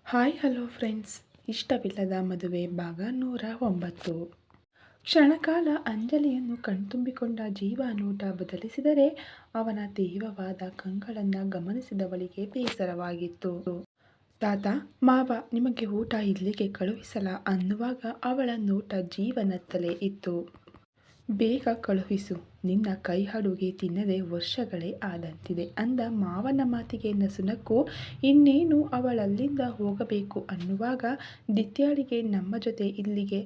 Hi hello friends. ಇಷ್ಟವಿಲ್ಲದ ಮದುವೆ ಭಾಗ 109. ಕ್ಷಣಕಾಲ ಅಂಜಲಿಯನ್ನು ಕಣ್ತುಂಬಿಕೊಂಡ ಜೀವ ನೋಟ ಬದಲಿಸಿದರೆ ಅವನ ತೀವ್ರವಾದ ಕಂಗಳನ್ನು ಗಮನಿಸಿದವಳಿಗೆ ಬೇಸರವಾಗಿತ್ತು. ತಾತ, ಮಾವ ನಿಮಗೆ ಊಟ ಇಲ್ಲಿಗೆ ಕಳುಹಿಸಲ ಅನ್ನುವಾಗ ಅವಳ ನೋಟ ಜೀವನತ್ತಲೇ ಇತ್ತು. ಬೇಗ ಕಳುಹಿಸು, ನಿನ್ನ ಕೈ ಅಡುಗೆ ತಿನ್ನದೆ ವರ್ಷಗಳೇ ಆದಂತಿದೆ ಅಂದ ಮಾವನ ಮಾತಿಗೆ ನಸುನಕ್ಕು ಇನ್ನೇನು ಅವಳಲ್ಲಿಂದ ಹೋಗಬೇಕು ಅನ್ನುವಾಗ ದಿತ್ಯಾಳಿಗೆ ನಮ್ಮ ಜೊತೆ ಇಲ್ಲಿಗೆ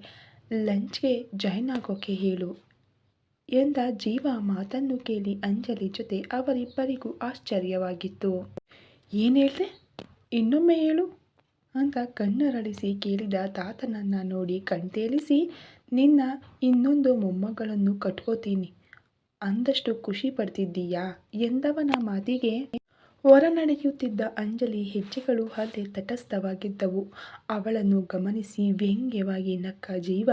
ಲಂಚ್ಗೆ ಜಾಯ್ನ್ ಆಗೋಕೆ ಹೇಳು ಎಂದ ಜೀವ ಮಾತನ್ನು ಕೇಳಿ ಅಂಜಲಿ ಜೊತೆ ಅವರಿಬ್ಬರಿಗೂ ಆಶ್ಚರ್ಯವಾಗಿತ್ತು. ಏನು ಹೇಳ್ದೆ, ಇನ್ನೊಮ್ಮೆ ಹೇಳು ಅಂತ ಕಣ್ಣರಳಿಸಿ ಕೇಳಿದ ತಾತನನ್ನ ನೋಡಿ ಕಣ್ತೇಲಿಸಿ, ನಿನ್ನ ಇನ್ನೊಂದು ಮೊಮ್ಮಗಳನ್ನು ಕಟ್ಕೋತೀನಿ ಅಂದಷ್ಟು ಖುಷಿ ಪಡ್ತಿದ್ದೀಯಾ ಎಂದವನ ಮಾತಿಗೆ ಹೊರ ನಡೆಯುತ್ತಿದ್ದ ಅಂಜಲಿ ಹೆಜ್ಜೆಗಳು ಅಲ್ಲೇ ತಟಸ್ಥವಾಗಿದ್ದವು. ಅವಳನ್ನು ಗಮನಿಸಿ ವ್ಯಂಗ್ಯವಾಗಿ ನಕ್ಕ ಜೀವ,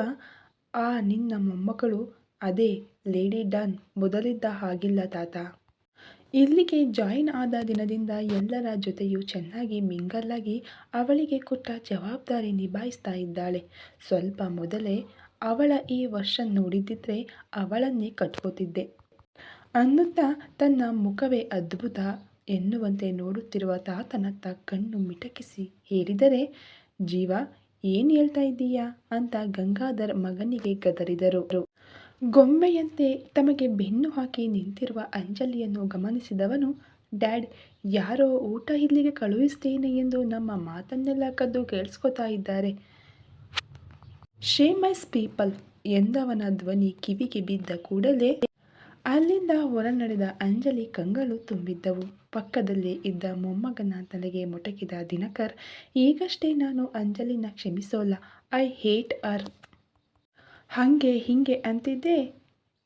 ಆ ನಿನ್ನ ಮೊಮ್ಮಗಳು ಅದೇ ಲೇಡಿ ಡಾನ್ ಮೊದಲಿದ್ದ ಹಾಗಿಲ್ಲ ತಾತ. ಇಲ್ಲಿಗೆ ಜಾಯಿನ್ ಆದ ದಿನದಿಂದ ಎಲ್ಲರ ಜೊತೆಯೂ ಚೆನ್ನಾಗಿ ಮಿಂಗಲ್ಲಾಗಿ ಅವಳಿಗೆ ಕೊಟ್ಟ ಜವಾಬ್ದಾರಿ ನಿಭಾಯಿಸ್ತಾ ಇದ್ದಾಳೆ. ಸ್ವಲ್ಪ ಮೊದಲೇ ಅವಳ ಈ ವರ್ಷ ನೋಡಿದ್ದಿದ್ರೆ ಅವಳನ್ನೇ ಕಟ್ಕೋತಿದ್ದೆ ಅನ್ನುತ್ತಾ ತನ್ನ ಮುಖವೇ ಅದ್ಭುತ ಎನ್ನುವಂತೆ ನೋಡುತ್ತಿರುವ ತಾತನತ್ತ ಕಣ್ಣು ಮಿಟಕಿಸಿ ಹೇಳಿದರೆ, ಜೀವ ಏನು ಹೇಳ್ತಾ ಇದ್ದೀಯಾ ಅಂತ ಗಂಗಾಧರ್ ಮಗನಿಗೆ ಗದರಿದರು. ಗೊಂಬೆಯಂತೆ ತಮಗೆ ಬೆನ್ನು ಹಾಕಿ ನಿಂತಿರುವ ಅಂಜಲಿಯನ್ನು ಗಮನಿಸಿದವನು, ಡ್ಯಾಡ್, ಯಾರೋ ಊಟ ಇಲ್ಲಿಗೆ ಕಳುಹಿಸ್ತೇನೆ ಎಂದು ನಮ್ಮ ಮಾತನ್ನೆಲ್ಲ ಕದ್ದು ಕೇಳಿಸ್ಕೊತಾ ಇದ್ದಾರೆ. ಶೇಮಸ್ ಪೀಪಲ್ ಎಂದವನ ಧ್ವನಿ ಕಿವಿಗೆ ಬಿದ್ದ ಕೂಡಲೇ ಅಲ್ಲಿಂದ ಹೊರ ನಡೆದ ಅಂಜಲಿ ಕಂಗಳು ತುಂಬಿದ್ದವು. ಪಕ್ಕದಲ್ಲೇ ಇದ್ದ ಮೊಮ್ಮಗನ ತಲೆಗೆ ಮೊಟಕಿದ ದಿನಕರ್, ಈಗಷ್ಟೇ ನಾನು ಅಂಜಲಿನ ಕ್ಷಮಿಸೋಲ್ಲ, ಐ ಹೇಟ್ ಅರ್ ಹಂಗೆ ಹಿಂಗೆ ಅಂತಿದ್ದೆ,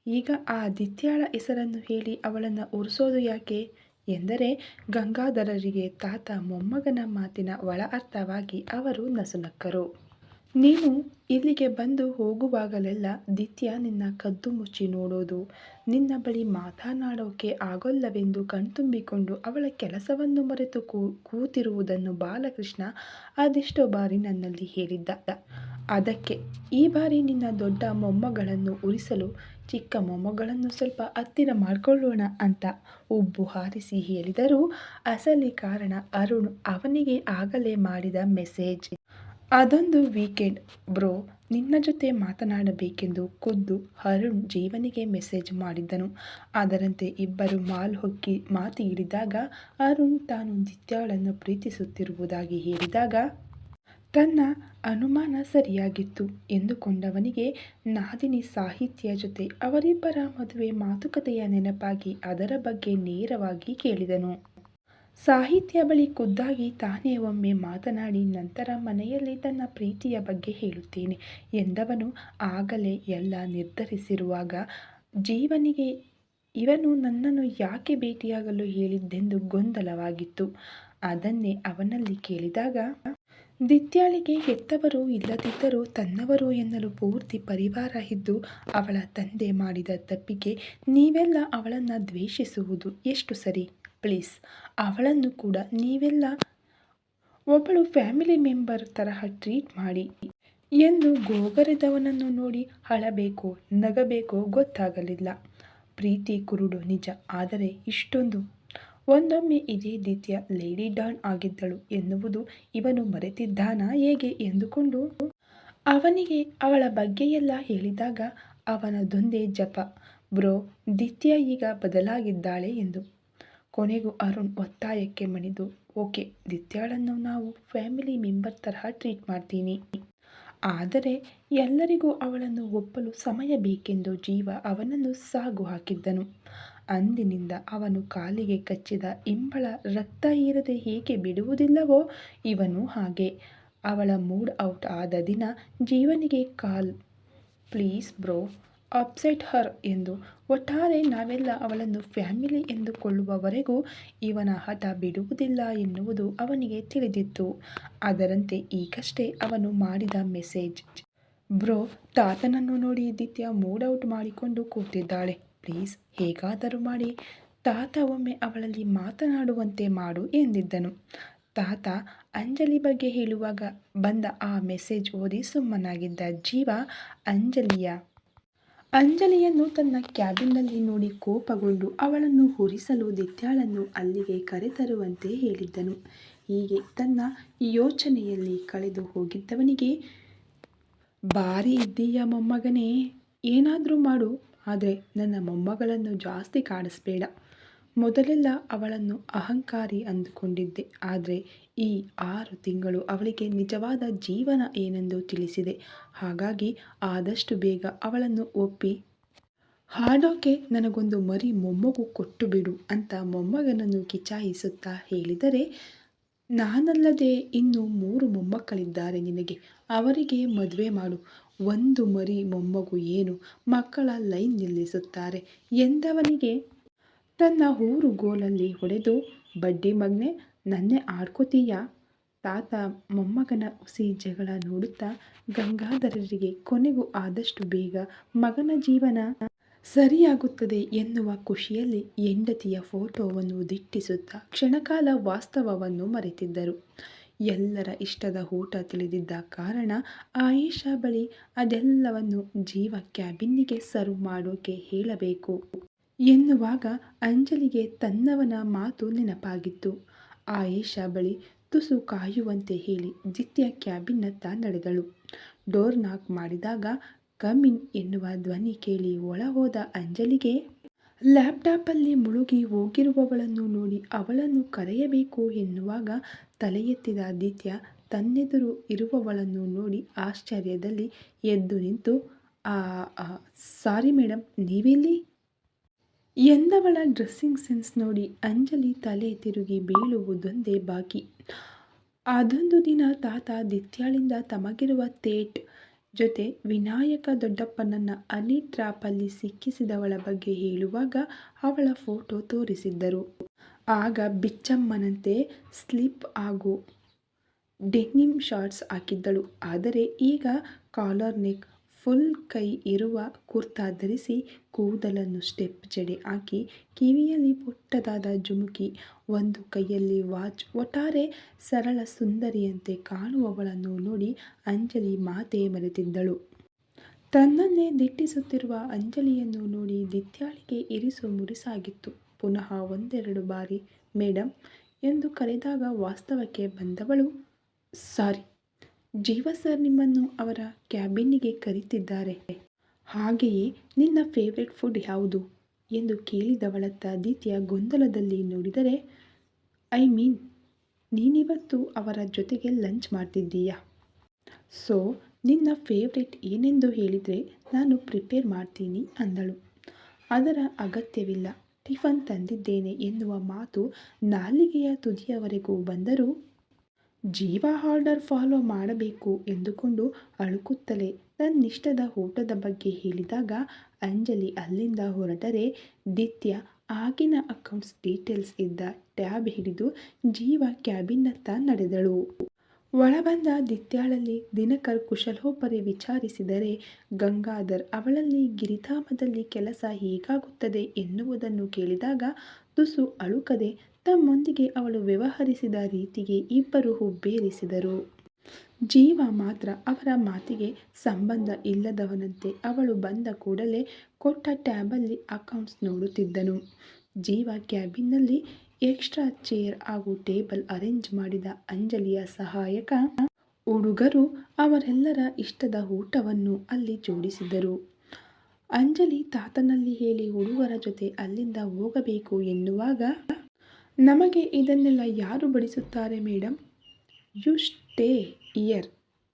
ಈಗ ಆ ದಿತ್ಯಾಳ ಹೆಸರನ್ನು ಹೇಳಿ ಅವಳನ್ನು ಉರಿಸೋದು ಯಾಕೆ ಎಂದರೆ ಗಂಗಾಧರರಿಗೆ ತಾತ ಮೊಮ್ಮಗನ ಮಾತಿನ ಒಳ ಅರ್ಥವಾಗಿ ಅವರು ನಸುನಕ್ಕರು. ನೀನು ಇಲ್ಲಿಗೆ ಬಂದು ಹೋಗುವಾಗಲೆಲ್ಲ ದಿತ್ಯ ನಿನ್ನ ಕದ್ದು ಮುಚ್ಚಿ ನೋಡೋದು, ನಿನ್ನ ಬಳಿ ಮಾತನಾಡೋಕೆ ಆಗೋಲ್ಲವೆಂದು ಕಣ್ತುಂಬಿಕೊಂಡು ಅವಳ ಕೆಲಸವನ್ನು ಮರೆತು ಕೂತಿರುವುದನ್ನು ಬಾಲಕೃಷ್ಣ ಅದೆಷ್ಟೋ ಬಾರಿ ನನ್ನಲ್ಲಿ ಹೇಳಿದ್ದ. ಅದಕ್ಕೆ ಈ ಬಾರಿ ನಿನ್ನ ದೊಡ್ಡ ಮೊಮ್ಮಗಳನ್ನು ಉರಿಸಲು ಚಿಕ್ಕ ಮೊಮ್ಮಗಳನ್ನು ಸ್ವಲ್ಪ ಹತ್ತಿರ ಮಾಡಿಕೊಳ್ಳೋಣ ಅಂತ ಉಬ್ಬು ಹಾರಿಸಿ ಹೇಳಿದರೂ ಅಸಲಿ ಕಾರಣ ಅರುಣ್ ಅವನಿಗೆ ಆಗಲೇ ಮಾಡಿದ ಮೆಸೇಜ್. ಅದೊಂದು ವೀಕೆಂಡ್ ಬ್ರೋ, ನಿನ್ನ ಜೊತೆ ಮಾತನಾಡಬೇಕೆಂದು ಖುದ್ದು ಅರುಣ್ ಜೀವನಿಗೆ ಮೆಸೇಜ್ ಮಾಡಿದ್ದನು. ಅದರಂತೆ ಇಬ್ಬರು ಮಾಲ್ ಹೊಕ್ಕಿ ಮಾತು ಹಿಡಿದಾಗ ಅರುಣ್ ತಾನು ದಿತ್ಯಾಳನ್ನು ಪ್ರೀತಿಸುತ್ತಿರುವುದಾಗಿ ಹೇಳಿದಾಗ ತನ್ನ ಅನುಮಾನ ಸರಿಯಾಗಿತ್ತು ಎಂದುಕೊಂಡವನಿಗೆ ನಾದಿನಿ ಸಾಹಿತ್ಯ ಜೊತೆ ಅವರಿಬ್ಬರ ಮದುವೆ ಮಾತುಕತೆಯ ನೆನಪಾಗಿ ಅದರ ಬಗ್ಗೆ ನೇರವಾಗಿ ಕೇಳಿದನು. ಸಾಹಿತ್ಯ ಬಳಿ ಖುದ್ದಾಗಿ ತಾನೇ ಒಮ್ಮೆ ಮಾತನಾಡಿ ನಂತರ ಮನೆಯಲ್ಲಿ ತನ್ನ ಪ್ರೀತಿಯ ಬಗ್ಗೆ ಹೇಳುತ್ತೇನೆ ಎಂದವನು ಆಗಲೇ ಎಲ್ಲ ನಿರ್ಧರಿಸಿರುವಾಗ ಜೀವನಿಗೆ ಇವನು ನನ್ನನ್ನು ಯಾಕೆ ಭೇಟಿಯಾಗಲು ಹೇಳಿದ್ದೆಂದು ಗೊಂದಲವಾಗಿತ್ತು. ಅದನ್ನೇ ಅವನಲ್ಲಿ ಕೇಳಿದಾಗ, ದಿತ್ಯಾಳಿಗೆ ಹೆತ್ತವರು ಇಲ್ಲದಿದ್ದರೂ ತನ್ನವರು ಎನ್ನಲು ಪೂರ್ತಿ ಪರಿವಾರ ಇದ್ದು ಅವಳ ತಂದೆ ಮಾಡಿದ ತಪ್ಪಿಗೆ ನೀವೆಲ್ಲ ಅವಳನ್ನು ದ್ವೇಷಿಸುವುದು ಎಷ್ಟು ಸರಿ? ಪ್ಲೀಸ್, ಅವಳನ್ನು ಕೂಡ ನೀವೆಲ್ಲ ಒಬ್ಬಳು ಫ್ಯಾಮಿಲಿ ಮೆಂಬರ್ ತರಹ ಟ್ರೀಟ್ ಮಾಡಿ ಎಂದು ಗೋಗರೆದವನನ್ನು ನೋಡಿ ಅಳಬೇಕೋ ನಗಬೇಕೋ ಗೊತ್ತಾಗಲಿಲ್ಲ. ಪ್ರೀತಿ ಕುರುಡು ನಿಜ, ಆದರೆ ಇಷ್ಟೊಂದು ಒಂದೊಮ್ಮೆ ಇದೇ ದಿತ್ಯ ಲೇಡಿ ಡಾನ್ ಆಗಿದ್ದಳು ಎನ್ನುವುದು ಇವನು ಮರೆತಿದ್ದಾನಾ ಹೇಗೆ ಎಂದುಕೊಂಡು ಅವನಿಗೆ ಅವಳ ಬಗ್ಗೆಯೆಲ್ಲ ಹೇಳಿದಾಗ ಅವನದೊಂದೇ ಜಪ, ಬ್ರೋ ದಿತ್ಯ ಈಗ ಬದಲಾಗಿದ್ದಾಳೆ ಎಂದು. ಕೊನೆಗೂ ಅರುಣ್ ಒತ್ತಾಯಕ್ಕೆ ಮಣಿದು, ಓಕೆ, ದಿತ್ಯಾಳನ್ನು ನಾವು ಫ್ಯಾಮಿಲಿ ಮೆಂಬರ್ ತರಹ ಟ್ರೀಟ್ ಮಾಡ್ತೀನಿ, ಆದರೆ ಎಲ್ಲರಿಗೂ ಅವಳನ್ನು ಒಪ್ಪಲು ಸಮಯ ಬೇಕೆಂದು ಜೀವ ಅವನನ್ನು ಸಾಗು ಹಾಕಿದ್ದನು. ಅಂದಿನಿಂದ ಅವನು ಕಾಲಿಗೆ ಕಚ್ಚಿದ ಇಂಬಳ ರಕ್ತ ಹೀರದೆ ಹೇಗೆ ಬಿಡುವುದಿಲ್ಲವೋ ಇವನು ಹಾಗೆ. ಅವಳ ಮೂಡ್ ಔಟ್ ಆದ ದಿನ ಜೀವನಿಗೆ ಕಾಲ್, ಪ್ಲೀಸ್ ಬ್ರೋ ಅಪ್ಸೆಟ್ ಹರ್ ಎಂದು. ಒಟ್ಟಾರೆ ನಾವೆಲ್ಲ ಅವಳನ್ನು ಫ್ಯಾಮಿಲಿ ಎಂದುಕೊಳ್ಳುವವರೆಗೂ ಇವನ ಹಠ ಬಿಡುವುದಿಲ್ಲ ಎನ್ನುವುದು ಅವನಿಗೆ ತಿಳಿದಿತ್ತು. ಅದರಂತೆ ಈಗಷ್ಟೇ ಅವನು ಮಾಡಿದ ಮೆಸೇಜ್, ಬ್ರೋ ತಾತನನ್ನು ನೋಡಿ ದಿತ್ಯ ಮೂಡ್ ಔಟ್ ಮಾಡಿಕೊಂಡು ಕೂತಿದ್ದಾಳೆ, ಪ್ಲೀಸ್ ಹೇಗಾದರೂ ಮಾಡಿ ತಾತ ಒಮ್ಮೆ ಅವಳಲ್ಲಿ ಮಾತನಾಡುವಂತೆ ಮಾಡು ಎಂದಿದ್ದನು. ತಾತ ಅಂಜಲಿ ಬಗ್ಗೆ ಹೇಳುವಾಗ ಬಂದ ಆ ಮೆಸೇಜ್ ಓದಿ ಸುಮ್ಮನಾಗಿದ್ದ ಜೀವ ಅಂಜಲಿಯನ್ನು ತನ್ನ ಕ್ಯಾಬಿನ್ನಲ್ಲಿ ನೋಡಿ ಕೋಪಗೊಂಡು ಅವಳನ್ನು ಹುರಿಸಲು ದಿತ್ಯಾಳನ್ನು ಅಲ್ಲಿಗೆ ಕರೆತರುವಂತೆ ಹೇಳಿದ್ದನು. ಹೀಗೆ ತನ್ನ ಯೋಚನೆಯಲ್ಲಿ ಕಳೆದು ಹೋಗಿದ್ದವನಿಗೆ, ಭಾರಿ ಇದ್ದೀಯ ಮೊಮ್ಮಗನೇ, ಏನಾದರೂ ಮಾಡು, ಆದರೆ ನನ್ನ ಮೊಮ್ಮಗಳನ್ನು ಜಾಸ್ತಿ ಕಾಡಿಸ್ಬೇಡ. ಮೊದಲೆಲ್ಲ ಅವಳನ್ನು ಅಹಂಕಾರಿ ಅಂದುಕೊಂಡಿದ್ದೆ, ಆದರೆ ಈ 6 ತಿಂಗಳು ಅವಳಿಗೆ ನಿಜವಾದ ಜೀವನ ಏನೆಂದು ತಿಳಿಸಿದೆ. ಹಾಗಾಗಿ ಆದಷ್ಟು ಬೇಗ ಅವಳನ್ನು ಒಪ್ಪಿ ಹಾಡೋಕೆ ನನಗೊಂದು ಮರಿ ಮೊಮ್ಮಗು ಕೊಟ್ಟು ಬಿಡು ಅಂತ ಮೊಮ್ಮಗನನ್ನು ಕಿಚಾಯಿಸುತ್ತಾ ಹೇಳಿದರೆ, ನಾನಲ್ಲದೆ ಇನ್ನೂ 3 ಮೊಮ್ಮಕ್ಕಳಿದ್ದಾರೆ ನಿನಗೆ, ಅವರಿಗೆ ಮದುವೆ ಮಾಡು. ಒಂದು ಮರಿ ಮೊಮ್ಮಗು ಏನು ಮಕ್ಕಳ ಲೈನ್ ನಿಲ್ಲಿಸುತ್ತಾರೆ ಎಂದವನಿಗೆ ತನ್ನ ಊರುಗೋಲಲ್ಲಿ ಹೊಡೆದು, ಬಡ್ಡಿ ಮಗ್ನೆ, ನನ್ನೇ ಆಡ್ಕೋತೀಯ? ತಾತ ಮೊಮ್ಮಗನ ಹುಸಿ ಜಗಳ ನೋಡುತ್ತಾ ಗಂಗಾಧರರಿಗೆ ಕೊನೆಗೂ ಆದಷ್ಟು ಬೇಗ ಮಗನ ಜೀವನ ಸರಿಯಾಗುತ್ತದೆ ಎನ್ನುವ ಖುಷಿಯಲ್ಲಿ ಹೆಂಡತಿಯ ಫೋಟೋವನ್ನು ದಿಟ್ಟಿಸುತ್ತಾ ಕ್ಷಣಕಾಲ ವಾಸ್ತವವನ್ನು ಮರೆತಿದ್ದರು. ಎಲ್ಲರ ಇಷ್ಟದ ಊಟ ತಿಳಿದಿದ್ದ ಕಾರಣ ಆಯೇಷಾ ಬಳಿ ಅದೆಲ್ಲವನ್ನು ಜೀವ ಕ್ಯಾಬಿನ್ನಿಗೆ ಸರ್ವ್ ಮಾಡೋಕೆ ಹೇಳಬೇಕು ಎನ್ನುವಾಗ ಅಂಜಲಿಗೆ ತನ್ನವನ ಮಾತು ನೆನಪಾಗಿತ್ತು. ಆಯೇಷಾ ಬಳಿ ತುಸು ಕಾಯುವಂತೆ ಹೇಳಿ ದಿತ್ಯ ಕ್ಯಾಬಿನ್ನತ್ತ ನಡೆದಳು. ಡೋರ್ ನಾಕ್ ಮಾಡಿದಾಗ ಕಮ್ ಇನ್ ಎನ್ನುವ ಧ್ವನಿ ಕೇಳಿ ಒಳ ಹೋದ ಅಂಜಲಿಗೆ, ಲ್ಯಾಪ್ಟಾಪಲ್ಲಿ ಮುಳುಗಿ ಹೋಗಿರುವವಳನ್ನು ನೋಡಿ ಅವಳನ್ನು ಕರೆಯಬೇಕು ಎನ್ನುವಾಗ ತಲೆ ಎತ್ತಿದ ದಿತ್ಯ ತನ್ನೆದುರು ಇರುವವಳನ್ನು ನೋಡಿ ಆಶ್ಚರ್ಯದಲ್ಲಿ ಎದ್ದು ನಿಂತು, ಸಾರಿ ಮೇಡಮ್, ನೀವಿಲ್ಲಿ ಎಂದವಳ ಡ್ರೆಸ್ಸಿಂಗ್ ಸೆನ್ಸ್ ನೋಡಿ ಅಂಜಲಿ ತಲೆ ತಿರುಗಿ ಬೀಳುವುದೊಂದೇ ಬಾಕಿ. ಅದೊಂದು ದಿನ ತಾತ ದಿತ್ಯಾಳಿಂದ ತಮಗಿರುವ ಥೇಟ್ ಜೊತೆ ವಿನಾಯಕ ದೊಡ್ಡಪ್ಪನನ್ನ ಹನಿ ಟ್ರ್ಯಾಪಲ್ಲಿ ಸಿಕ್ಕಿಸಿದವಳ ಬಗ್ಗೆ ಹೇಳುವಾಗ ಅವಳ ಫೋಟೋ ತೋರಿಸಿದ್ದರು. ಆಗ ಬಿಚ್ಚಮ್ಮನಂತೆ ಸ್ಲಿಪ್ ಹಾಗೂ ಡೆನಿಮ್ ಶಾರ್ಟ್ಸ್ ಹಾಕಿದ್ದಳು. ಆದರೆ ಈಗ ಕಾಲರ್ ನೆಕ್, ಫುಲ್ ಕೈ ಇರುವ ಕುರ್ತಾ ಧರಿಸಿ, ಕೂದಲನ್ನು ಸ್ಟೆಪ್ ಜಡೆ ಹಾಕಿ, ಕಿವಿಯಲ್ಲಿ ಪುಟ್ಟದಾದ ಜುಮುಕಿ, ಒಂದು ಕೈಯಲ್ಲಿ ವಾಚ್, ಒಟ್ಟಾರೆ ಸರಳ ಸುಂದರಿಯಂತೆ ಕಾಣುವವಳನ್ನು ನೋಡಿ ಅಂಜಲಿ ಮಾತೇ ಮರೆತಿದ್ದಳು. ತನ್ನನ್ನೇ ದಿಟ್ಟಿಸುತ್ತಿರುವ ಅಂಜಲಿಯನ್ನು ನೋಡಿ ದಿತ್ಯಾಳಿಗೆ ಇರಿಸು ಮುರಿಸಾಗಿತ್ತು. ಪುನಃ ಒಂದೆರಡು ಬಾರಿ ಮೇಡಮ್ ಎಂದು ಕರೆದಾಗ ವಾಸ್ತವಕ್ಕೆ ಬಂದವಳು, ಸಾರಿ, ಜೀವ ಸರ್ ನಿಮ್ಮನ್ನು ಅವರ ಕ್ಯಾಬಿನ್ನಿಗೆ ಕರೀತಿದ್ದಾರೆ. ಹಾಗೆಯೇ ನಿನ್ನ ಫೇವ್ರೆಟ್ ಫುಡ್ ಯಾವುದು ಎಂದು ಕೇಳಿದವಳತ್ತ ದಿತ್ಯ ಗೊಂದಲದಲ್ಲಿ ನೋಡಿದರೆ, ಐ ಮೀನ್, ನೀನಿವತ್ತು ಅವರ ಜೊತೆಗೆ ಲಂಚ್ ಮಾಡ್ತಿದ್ದೀಯಾ? ಸೊ ನಿನ್ನ ಫೇವ್ರೆಟ್ ಏನೆಂದು ಹೇಳಿದರೆ ನಾನು ಪ್ರಿಪೇರ್ ಮಾಡ್ತೀನಿ ಅಂದಳು. ಅದರ ಅಗತ್ಯವಿಲ್ಲ, ಟಿಫನ್ ತಂದಿದ್ದೇನೆ ಎನ್ನುವ ಮಾತು ನಾಲಿಗೆಯ ತುದಿಯವರೆಗೂ ಬಂದರೂ ಜೀವ ಆರ್ಡರ್ ಫಾಲೋ ಮಾಡಬೇಕು ಎಂದುಕೊಂಡು ಅಳುಕುತ್ತಲೇ ತನ್ನಿಷ್ಟದ ಊಟದ ಬಗ್ಗೆ ಹೇಳಿದಾಗ ಅಂಜಲಿ ಅಲ್ಲಿಂದ ಹೊರಟರೆ ದಿತ್ಯ ಆಗಿನ ಅಕೌಂಟ್ಸ್ ಡೀಟೇಲ್ಸ್ ಇದ್ದ ಟ್ಯಾಬ್ ಹಿಡಿದು ಜೀವ ಕ್ಯಾಬಿನ್ನತ್ತ ನಡೆದಳು. ಒಳಬಂದ ದಿತ್ಯಾಳಲ್ಲಿ ದಿನಕರ್ ಕುಶಲೋಪರಿ ವಿಚಾರಿಸಿದರೆ ಗಂಗಾಧರ್ ಅವಳಲ್ಲಿ ಗಿರಿಧಾಮದಲ್ಲಿ ಕೆಲಸ ಹೇಗಾಗುತ್ತದೆ ಎನ್ನುವುದನ್ನು ಕೇಳಿದಾಗ ತುಸು ಅಳುಕದೆ ತಮ್ಮೊಂದಿಗೆ ಅವಳು ವ್ಯವಹರಿಸಿದ ರೀತಿಗೆ ಇಬ್ಬರು ಹುಬ್ಬೇರಿಸಿದರು. ಜೀವ ಮಾತ್ರ ಅವರ ಮಾತಿಗೆ ಸಂಬಂಧ ಇಲ್ಲದವನಂತೆ ಅವಳು ಬಂದ ಕೂಡಲೇ ಕೊಟ್ಟ ಟ್ಯಾಬಲ್ಲಿ ಅಕೌಂಟ್ಸ್ ನೋಡುತ್ತಿದ್ದನು. ಜೀವ ಕ್ಯಾಬಿನ್ನಲ್ಲಿ ಎಕ್ಸ್ಟ್ರಾ ಚೇರ್ ಹಾಗೂ ಟೇಬಲ್ ಅರೇಂಜ್ ಮಾಡಿದ ಅಂಜಲಿಯ ಸಹಾಯಕ ಹುಡುಗರು ಅವರೆಲ್ಲರ ಇಷ್ಟದ ಊಟವನ್ನು ಅಲ್ಲಿ ಜೋಡಿಸಿದರು. ಅಂಜಲಿ ತಾತನಲ್ಲಿ ಹೇಳಿ ಹುಡುಗರ ಜೊತೆ ಅಲ್ಲಿಂದ ಹೋಗಬೇಕು ಎನ್ನುವಾಗ, ನಮಗೆ ಇದನ್ನೆಲ್ಲ ಯಾರು ಬಡಿಸುತ್ತಾರೆ ಮೇಡಮ್, ಯು ಸ್ಟೇ ಹಿಯರ್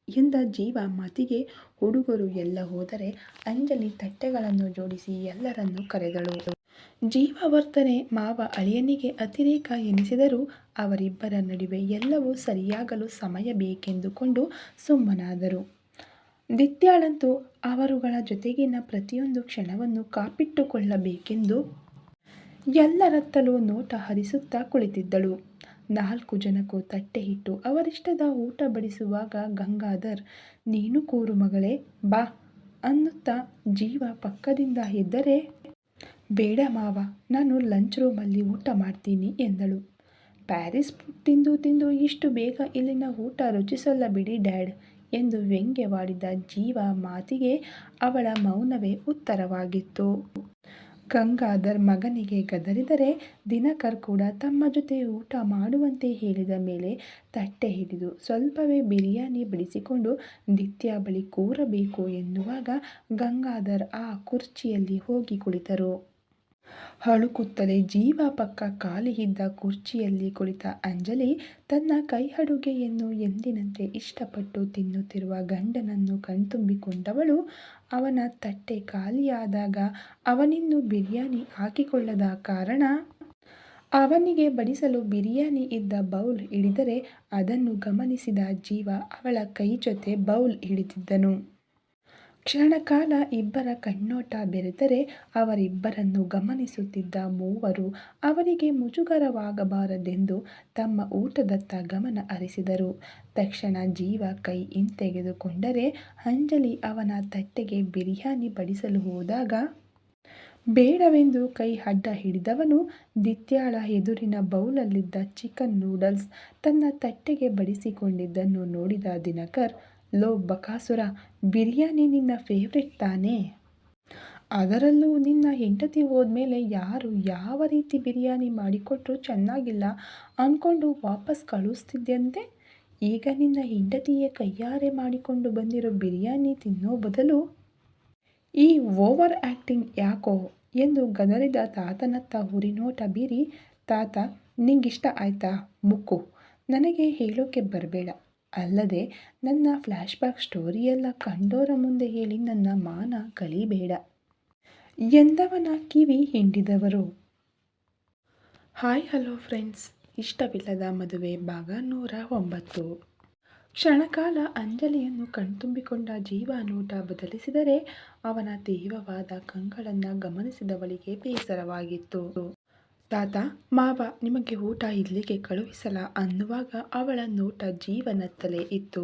ಎಂದ ಜೀವ ಮಾತಿಗೆ ಹುಡುಗರು ಎಲ್ಲ ಹೋದರೆ ಅಂಜಲಿ ತಟ್ಟೆಗಳನ್ನು ಜೋಡಿಸಿ ಎಲ್ಲರನ್ನೂ ಕರೆದಳು. ಜೀವ ವರ್ತನೆ ಮಾವ ಅಳಿಯನಿಗೆ ಅತಿರೇಕ ಎನಿಸಿದರೂ ಅವರಿಬ್ಬರ ನಡುವೆ ಎಲ್ಲವೂ ಸರಿಯಾಗಲು ಸಮಯ ಬೇಕೆಂದುಕೊಂಡು ಸುಮ್ಮನಾದರು. ದಿತ್ಯಾಳಂತೂ ಅವರುಗಳ ಜೊತೆಗಿನ ಪ್ರತಿಯೊಂದು ಕ್ಷಣವನ್ನು ಕಾಪಿಟ್ಟುಕೊಳ್ಳಬೇಕೆಂದು ಎಲ್ಲರತ್ತಲೂ ನೋಟ ಹರಿಸುತ್ತಾ ಕುಳಿತಿದ್ದಳು. 4 ಜನಕ್ಕೂ ತಟ್ಟೆ ಇಟ್ಟು ಅವರಿಷ್ಟದ ಊಟ ಬಡಿಸುವಾಗ ಗಂಗಾಧರ್, ನೀನು ಕೂರು ಮಗಳೇ, ಬಾ ಅನ್ನುತ್ತಾ ಜೀವ ಪಕ್ಕದಿಂದ ಎದ್ದರೆ, ಬೇಡ ಮಾವ, ನಾನು ಲಂಚ್ ರೂಮಲ್ಲಿ ಊಟ ಮಾಡ್ತೀನಿ ಎಂದಳು. ಪ್ಯಾರಿಸ್ ಫುಡ್ ತಿಂದು ತಿಂದು ಇಷ್ಟು ಬೇಗ ಇಲ್ಲಿನ ಊಟ ರುಚಿಸಲ್ಲ ಬಿಡಿ ಡ್ಯಾಡ್ ಎಂದು ವ್ಯಂಗ್ಯವಾಡಿದ ಜೀವ ಮಾತಿಗೆ ಅವಳ ಮೌನವೇ ಉತ್ತರವಾಗಿತ್ತು. ಗಂಗಾಧರ್ ಮಗನಿಗೆ ಗದರಿದರೆ ದಿನಕರ್ ಕೂಡ ತಮ್ಮ ಜೊತೆ ಊಟ ಮಾಡುವಂತೆ ಹೇಳಿದ ಮೇಲೆ ತಟ್ಟೆ ಹಿಡಿದು ಸ್ವಲ್ಪವೇ ಬಿರಿಯಾನಿ ಬಡಿಸಿಕೊಂಡು ದಿತ್ಯ ಬಳಿ ಕೂರಬೇಕು ಎನ್ನುವಾಗ ಗಂಗಾಧರ್ ಆ ಕುರ್ಚಿಯಲ್ಲಿ ಹೋಗಿ ಕುಳಿತರು. ಅಳುಕುತ್ತಲೇ ಜೀವ ಪಕ್ಕ ಖಾಲಿ ಇದ್ದ ಕುರ್ಚಿಯಲ್ಲಿ ಕುಳಿತ ಅಂಜಲಿ ತನ್ನ ಕೈ ಅಡುಗೆಯನ್ನು ಎಂದಿನಂತೆ ಇಷ್ಟಪಟ್ಟು ತಿನ್ನುತ್ತಿರುವ ಗಂಡನನ್ನು ಕಣ್ತುಂಬಿಕೊಂಡವಳು. ಅವನ ತಟ್ಟೆ ಖಾಲಿಯಾದಾಗ ಅವನಿನ್ನೂ ಬಿರಿಯಾನಿ ಹಾಕಿಕೊಳ್ಳದ ಕಾರಣ ಅವನಿಗೆ ಬಡಿಸಲು ಬಿರಿಯಾನಿ ಇದ್ದ ಬೌಲ್ ಹಿಡಿದರೆ ಅದನ್ನು ಗಮನಿಸಿದ ಜೀವ ಅವಳ ಕೈ ಜೊತೆ ಬೌಲ್ ಹಿಡಿದಿದ್ದನು. ಕ್ಷಣಕಾಲ ಇಬ್ಬರ ಕಣ್ಣೋಟ ಬೆರೆತರೆ ಅವರಿಬ್ಬರನ್ನು ಗಮನಿಸುತ್ತಿದ್ದ ಮೂವರು ಅವರಿಗೆ ಮುಜುಗರವಾಗಬಾರದೆಂದು ತಮ್ಮ ಊಟದತ್ತ ಗಮನ ಹರಿಸಿದರು. ತಕ್ಷಣ ಜೀವ ಕೈ ಹಿಂತೆಗೆದುಕೊಂಡರೆ ಅಂಜಲಿ ಅವನ ತಟ್ಟೆಗೆ ಬಿರಿಯಾನಿ ಬಡಿಸಲು ಹೋದಾಗ ಬೇಡವೆಂದು ಕೈ ಅಡ್ಡ ಹಿಡಿದವನು ದಿತ್ಯಾಳ ಎದುರಿನ ಬೌಲಲ್ಲಿದ್ದ ಚಿಕನ್ ನೂಡಲ್ಸ್ ತನ್ನ ತಟ್ಟೆಗೆ ಬಡಿಸಿಕೊಂಡಿದ್ದನ್ನು ನೋಡಿದ ದಿನಕರ್, ಲೋ ಬಕಾಸುರ, ಬಿರಿಯಾನಿ ನಿನ್ನ ಫೇವ್ರೆಟ್ ತಾನೇ? ಅದರಲ್ಲೂ ನಿನ್ನ ಹೆಂಡತಿ ಹೋದ್ಮೇಲೆ ಯಾರು ಯಾವ ರೀತಿ ಬಿರಿಯಾನಿ ಮಾಡಿಕೊಟ್ರೂ ಚೆನ್ನಾಗಿಲ್ಲ ಅಂದ್ಕೊಂಡು ವಾಪಸ್ ಕಳಿಸ್ತಿದ್ಯಂತೆ. ಈಗ ನಿನ್ನ ಹೆಂಡತಿಯೇ ಕೈಯಾರೆ ಮಾಡಿಕೊಂಡು ಬಂದಿರೋ ಬಿರಿಯಾನಿ ತಿನ್ನೋ ಬದಲು ಈ ಓವರ್ ಆ್ಯಕ್ಟಿಂಗ್ ಯಾಕೋ ಎಂದು ಗದರಿದ ತಾತನತ್ತ ಉರಿನೋಟ ಬೀರಿ, ತಾತ, ನಿಂಗಿಷ್ಟ ಆಯ್ತಾ ಮುಕ್ಕು, ನನಗೆ ಹೇಳೋಕೆ ಬರಬೇಡ. ಅಲ್ಲದೆ ನನ್ನ ಫ್ಲ್ಯಾಶ್ಬ್ಯಾಕ್ ಸ್ಟೋರಿಯೆಲ್ಲ ಕಂಡೋರ ಮುಂದೆ ಹೇಳಿ ನನ್ನ ಮಾನ ಕಳೀಬೇಡ ಎಂದವನ ಕಿವಿ ಹಿಂಡಿದವರು. ಹಾಯ್ ಹಲೋ ಫ್ರೆಂಡ್ಸ್, ಇಷ್ಟವಿಲ್ಲದ ಮದುವೆ ಭಾಗ 109. ಕ್ಷಣಕಾಲ ಅಂಜಲಿಯನ್ನು ಕಣ್ತುಂಬಿಕೊಂಡ ಜೀವ ನೋಟ ಬದಲಿಸಿದರೆ ಅವನ ತೀವ್ರವಾದ ಕಂಗಳನ್ನು ಗಮನಿಸಿದವಳಿಗೆ ಬೇಸರವಾಗಿತ್ತು. ತಾತ, ಮಾವ ನಿಮಗೆ ಊಟ ಇಲ್ಲಿಗೆ ಕಳುಹಿಸಲ ಅನ್ನುವಾಗ ಅವಳ ನೋಟ ಜೀವನತ್ತಲೇ ಇತ್ತು.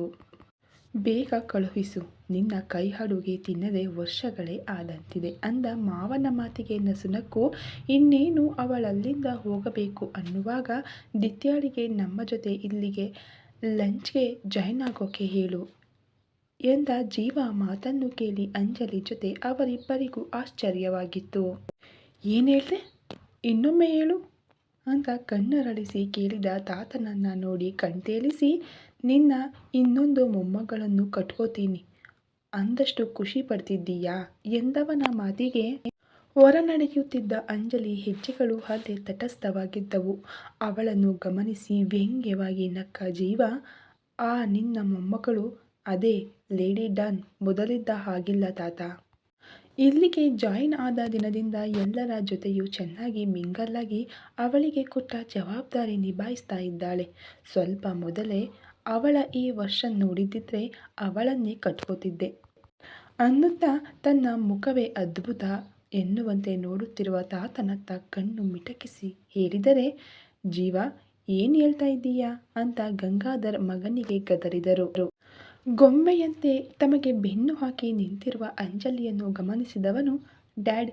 ಬೇಗ ಕಳುಹಿಸು, ನಿನ್ನ ಕೈ ಅಡುಗೆ ತಿನ್ನದೆ ವರ್ಷಗಳೇ ಆದಂತಿದೆ ಅಂದ ಮಾವನ ಮಾತಿಗೆ ನಸುನಕ್ಕು ಇನ್ನೇನು ಅವಳಲ್ಲಿಂದ ಹೋಗಬೇಕು ಅನ್ನುವಾಗ ದಿತ್ಯಾಳಿಗೆ ನಮ್ಮ ಜೊತೆ ಇಲ್ಲಿಗೆ ಲಂಚ್ಗೆ ಜಾಯ್ನ್ ಆಗೋಕೆ ಹೇಳು ಎಂದ ಜೀವ ಮಾತನ್ನು ಕೇಳಿ ಅಂಜಲಿ ಜೊತೆ ಅವರಿಬ್ಬರಿಗೂ ಆಶ್ಚರ್ಯವಾಗಿತ್ತು. ಏನು ಹೇಳ್ದೆ, ಇನ್ನೊಮ್ಮೆ ಹೇಳು ಅಂತ ಕಣ್ಣರಳಿಸಿ ಕೇಳಿದ ತಾತನನ್ನು ನೋಡಿ ಕಣ್ತೇಲಿಸಿ, ನಿನ್ನ ಇನ್ನೊಂದು ಮೊಮ್ಮಗಳನ್ನು ಕಟ್ಕೋತೀನಿ ಅಂದಷ್ಟು ಖುಷಿ ಪಡ್ತಿದ್ದೀಯಾ ಎಂದವನ ಮಾತಿಗೆ ಹೊರ ನಡೆಯುತ್ತಿದ್ದ ಅಂಜಲಿ ಹೆಜ್ಜೆಗಳು ಅಲ್ಲೇ ತಟಸ್ಥವಾಗಿದ್ದವು. ಅವಳನ್ನು ಗಮನಿಸಿ ವ್ಯಂಗ್ಯವಾಗಿ ನಕ್ಕ ಜೀವ, ಆ ನಿನ್ನ ಮೊಮ್ಮಗಳು ಅದೇ ಲೇಡಿ ಡಾನ್ ಮೊದಲಿದ್ದ ಹಾಗಿಲ್ಲ ತಾತ. ಇಲ್ಲಿಗೆ ಜಾಯಿನ್ ಆದ ದಿನದಿಂದ ಎಲ್ಲರ ಜೊತೆಯೂ ಚೆನ್ನಾಗಿ ಮಿಂಗಲ್ಲಾಗಿ ಅವಳಿಗೆ ಕೊಟ್ಟ ಜವಾಬ್ದಾರಿ ನಿಭಾಯಿಸ್ತಾ ಇದ್ದಾಳೆ. ಸ್ವಲ್ಪ ಮೊದಲೇ ಅವಳ ಈ ವರ್ಷನ್ ನೋಡಿದ್ದಿದ್ರೆ ಅವಳನ್ನೇ ಕಟ್ಕೋತಿದ್ದೆ ಅನ್ನುತ್ತಾ ತನ್ನ ಮುಖವೇ ಅದ್ಭುತ ಎನ್ನುವಂತೆ ನೋಡುತ್ತಿರುವ ತಾತನತ್ತ ಕಣ್ಣು ಮಿಟಕಿಸಿ ಹೇಳಿದರೆ, ಜೀವ ಏನು ಹೇಳ್ತಾ ಇದ್ದೀಯಾ ಅಂತ ಗಂಗಾಧರ್ ಮಗನಿಗೆ ಗದರಿದರು. ಗೊಂಬೆಯಂತೆ ತಮಗೆ ಬೆನ್ನು ಹಾಕಿ ನಿಂತಿರುವ ಅಂಜಲಿಯನ್ನು ಗಮನಿಸಿದವನು, ಡ್ಯಾಡ್,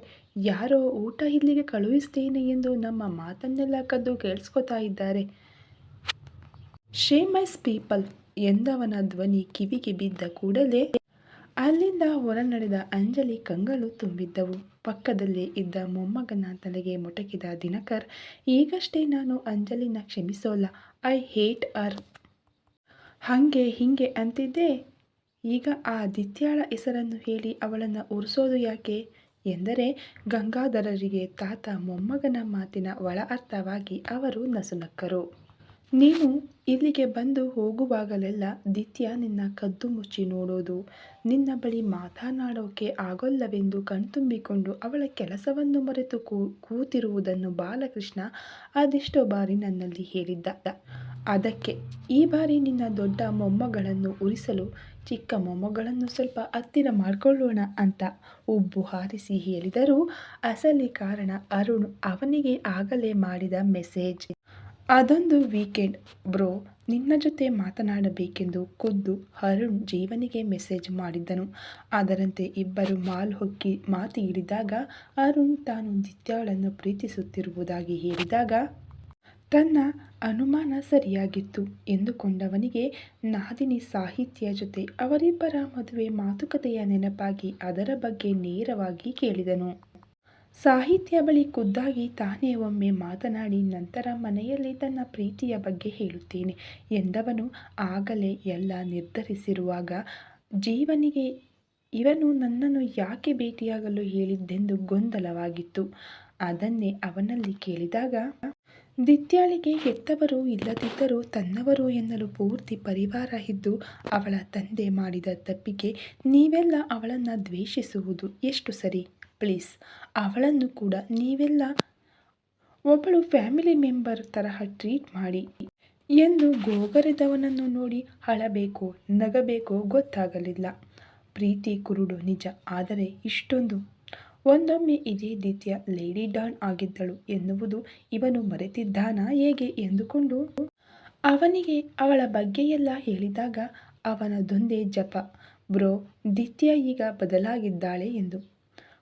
ಯಾರೋ ಊಟ ಇಲ್ಲಿಗೆ ಕಳುಹಿಸ್ತೇನೆ ಎಂದು ನಮ್ಮ ಮಾತನ್ನೆಲ್ಲ ಕದ್ದು ಕೇಳಿಸ್ಕೊತಾ ಇದ್ದಾರೆ. ಶೇಮಸ್ ಪೀಪಲ್ ಎಂದವನ ಧ್ವನಿ ಕಿವಿಗೆ ಬಿದ್ದ ಕೂಡಲೇ ಅಲ್ಲಿಂದ ಹೊರ ನಡೆದ ಅಂಜಲಿ ಕಂಗಳು ತುಂಬಿದ್ದವು. ಪಕ್ಕದಲ್ಲೇ ಇದ್ದ ಮೊಮ್ಮಗನ ತಲೆಗೆ ಮೊಟಕಿದ ದಿನಕರ್, ಈಗಷ್ಟೇ ನಾನು ಅಂಜಲಿನ ಕ್ಷಮಿಸೋಲ್ಲ, ಐ ಹೇಟ್ ಹರ್ ಹಂಗೆ ಹಿಂಗೆ ಅಂತಿದ್ದೆ, ಈಗ ಆ ದಿತ್ಯಾಳ ಹೆಸರನ್ನು ಹೇಳಿ ಅವಳನ್ನು ಉರಿಸೋದು ಯಾಕೆ ಎಂದರೆ ಗಂಗಾಧರರಿಗೆ ತಾತ ಮೊಮ್ಮಗನ ಮಾತಿನ ಒಳ ಅರ್ಥವಾಗಿ ಅವರು ನಸುನಕ್ಕರು. ನೀನು ಇಲ್ಲಿಗೆ ಬಂದು ಹೋಗುವಾಗಲೆಲ್ಲ ದಿತ್ಯ ನಿನ್ನ ಕದ್ದು ಮುಚ್ಚಿ ನೋಡೋದು, ನಿನ್ನ ಬಳಿ ಮಾತನಾಡೋಕೆ ಆಗೋಲ್ಲವೆಂದು ಕಣ್ತುಂಬಿಕೊಂಡು ಅವಳ ಕೆಲಸವನ್ನು ಮರೆತು ಕೂತಿರುವುದನ್ನು ಬಾಲಕೃಷ್ಣ ಅದೆಷ್ಟೋ ಬಾರಿ ನನ್ನಲ್ಲಿ ಹೇಳಿದ್ದ. ಅದಕ್ಕೆ ಈ ಬಾರಿ ನಿನ್ನ ದೊಡ್ಡ ಮೊಮ್ಮಗಳನ್ನು ಉರಿಸಲು ಚಿಕ್ಕ ಮೊಮ್ಮಗಳನ್ನು ಸ್ವಲ್ಪ ಹತ್ತಿರ ಮಾಡಿಕೊಳ್ಳೋಣ ಅಂತ ಉಬ್ಬು ಹಾರಿಸಿ ಹೇಳಿದರು. ಅಸಲಿ ಕಾರಣ ಅರುಣ್ ಅವನಿಗೆ ಆಗಲೇ ಮಾಡಿದ ಮೆಸೇಜ್. ಅದೊಂದು ವೀಕೆಂಡ್ ಬ್ರೋ, ನಿನ್ನ ಜೊತೆ ಮಾತನಾಡಬೇಕೆಂದು ಖುದ್ದು ಅರುಣ್ ಜೀವನಿಗೆ ಮೆಸೇಜ್ ಮಾಡಿದ್ದನು. ಅದರಂತೆ ಇಬ್ಬರು ಮಾಲ್ ಹೊಕ್ಕಿ ಮಾತು ಹಿಡಿದಾಗ ಅರುಣ್ ತಾನು ದಿತ್ಯಾಳನ್ನು ಪ್ರೀತಿಸುತ್ತಿರುವುದಾಗಿ ಹೇಳಿದಾಗ ತನ್ನ ಅನುಮಾನ ಸರಿಯಾಗಿತ್ತು ಎಂದುಕೊಂಡವನಿಗೆ ನಾದಿನಿ ಸಾಹಿತ್ಯ ಜೊತೆ ಅವರಿಬ್ಬರ ಮದುವೆ ಮಾತುಕತೆಯ ನೆನಪಾಗಿ ಅದರ ಬಗ್ಗೆ ನೇರವಾಗಿ ಕೇಳಿದನು. ಸಾಹಿತ್ಯ ಬಳಿ ಖುದ್ದಾಗಿ ತಾನೇ ಒಮ್ಮೆ ಮಾತನಾಡಿ ನಂತರ ಮನೆಯಲ್ಲಿ ತನ್ನ ಪ್ರೀತಿಯ ಬಗ್ಗೆ ಹೇಳುತ್ತೇನೆ ಎಂದವನು ಆಗಲೇ ಎಲ್ಲ ನಿರ್ಧರಿಸಿರುವಾಗ ಜೀವನಿಗೆ ಇವನು ನನ್ನನ್ನು ಯಾಕೆ ಭೇಟಿಯಾಗಲು ಹೇಳಿದ್ದೆಂದು ಗೊಂದಲವಾಗಿತ್ತು. ಅದನ್ನೇ ಅವನಲ್ಲಿ ಕೇಳಿದಾಗ ದಿತ್ಯಾಳಿಗೆ ಹೆತ್ತವರು ಇಲ್ಲದಿದ್ದರೂ ತನ್ನವರು ಎನ್ನಲು ಪೂರ್ತಿ ಪರಿವಾರ ಇದ್ದು ಅವಳ ತಂದೆ ಮಾಡಿದ ತಪ್ಪಿಗೆ ನೀವೆಲ್ಲ ಅವಳನ್ನು ದ್ವೇಷಿಸುವುದು ಎಷ್ಟು ಸರಿ? ಪ್ಲೀಸ್, ಅವಳನ್ನು ಕೂಡ ನೀವೆಲ್ಲ ಒಬ್ಬಳು ಫ್ಯಾಮಿಲಿ ಮೆಂಬರ್ ತರಹ ಟ್ರೀಟ್ ಮಾಡಿ ಎಂದು ಗೋಗರೆದವನನ್ನು ನೋಡಿ ಅಳಬೇಕೋ ನಗಬೇಕೋ ಗೊತ್ತಾಗಲಿಲ್ಲ. ಪ್ರೀತಿ ಕುರುಡು ನಿಜ, ಆದರೆ ಇಷ್ಟೊಂದು ಒಂದೊಮ್ಮೆ ಇದೇ ದಿತ್ಯ ಲೇಡಿ ಡಾನ್ ಆಗಿದ್ದಳು ಎನ್ನುವುದು ಇವನು ಮರೆತಿದ್ದಾನಾ ಹೇಗೆ ಎಂದುಕೊಂಡು ಅವನಿಗೆ ಅವಳ ಬಗ್ಗೆಯೆಲ್ಲ ಹೇಳಿದಾಗ ಅವನದೊಂದೇ ಜಪ, ಬ್ರೋ ದಿತ್ಯ ಈಗ ಬದಲಾಗಿದ್ದಾಳೆ ಎಂದು.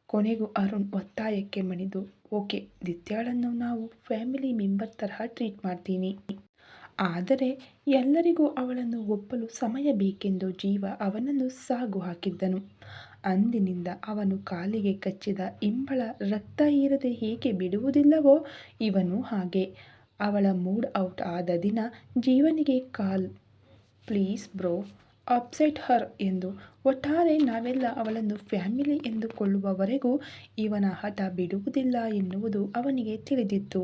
ಕೊನೆಗೂ ಅರುಣ್ ಒತ್ತಾಯಕ್ಕೆ ಮಣಿದು, ಓಕೆ, ದಿತ್ಯಾಳನ್ನು ನಾವು ಫ್ಯಾಮಿಲಿ ಮೆಂಬರ್ ತರಹ ಟ್ರೀಟ್ ಮಾಡ್ತೀನಿ. ಆದರೆ ಎಲ್ಲರಿಗೂ ಅವಳನ್ನು ಒಪ್ಪಲು ಸಮಯ ಬೇಕೆಂದು ಜೀವ ಅವನನ್ನು ಸಾಗು ಹಾಕಿದ್ದನು. ಅಂದಿನಿಂದ ಅವನು ಕಾಲಿಗೆ ಕಚ್ಚಿದ ಇಂಬಳ ರಕ್ತ ಹೀರದೆ ಹೇಗೆ ಬಿಡುವುದಿಲ್ಲವೋ ಇವನು ಹಾಗೆ. ಅವಳ ಮೂಡ್ ಔಟ್ ಆದ ದಿನ ಜೀವನಿಗೆ ಕಾಲ್, ಪ್ಲೀಸ್ ಬ್ರೋ ಅಪ್ಸೆಟ್ ಹರ್ ಎಂದು. ಒಟ್ಟಾರೆ ನಾವೆಲ್ಲ ಅವಳನ್ನು ಫ್ಯಾಮಿಲಿ ಎಂದುಕೊಳ್ಳುವವರೆಗೂ ಇವನ ಹಠ ಬಿಡುವುದಿಲ್ಲ ಎನ್ನುವುದು ಅವನಿಗೆ ತಿಳಿದಿತ್ತು.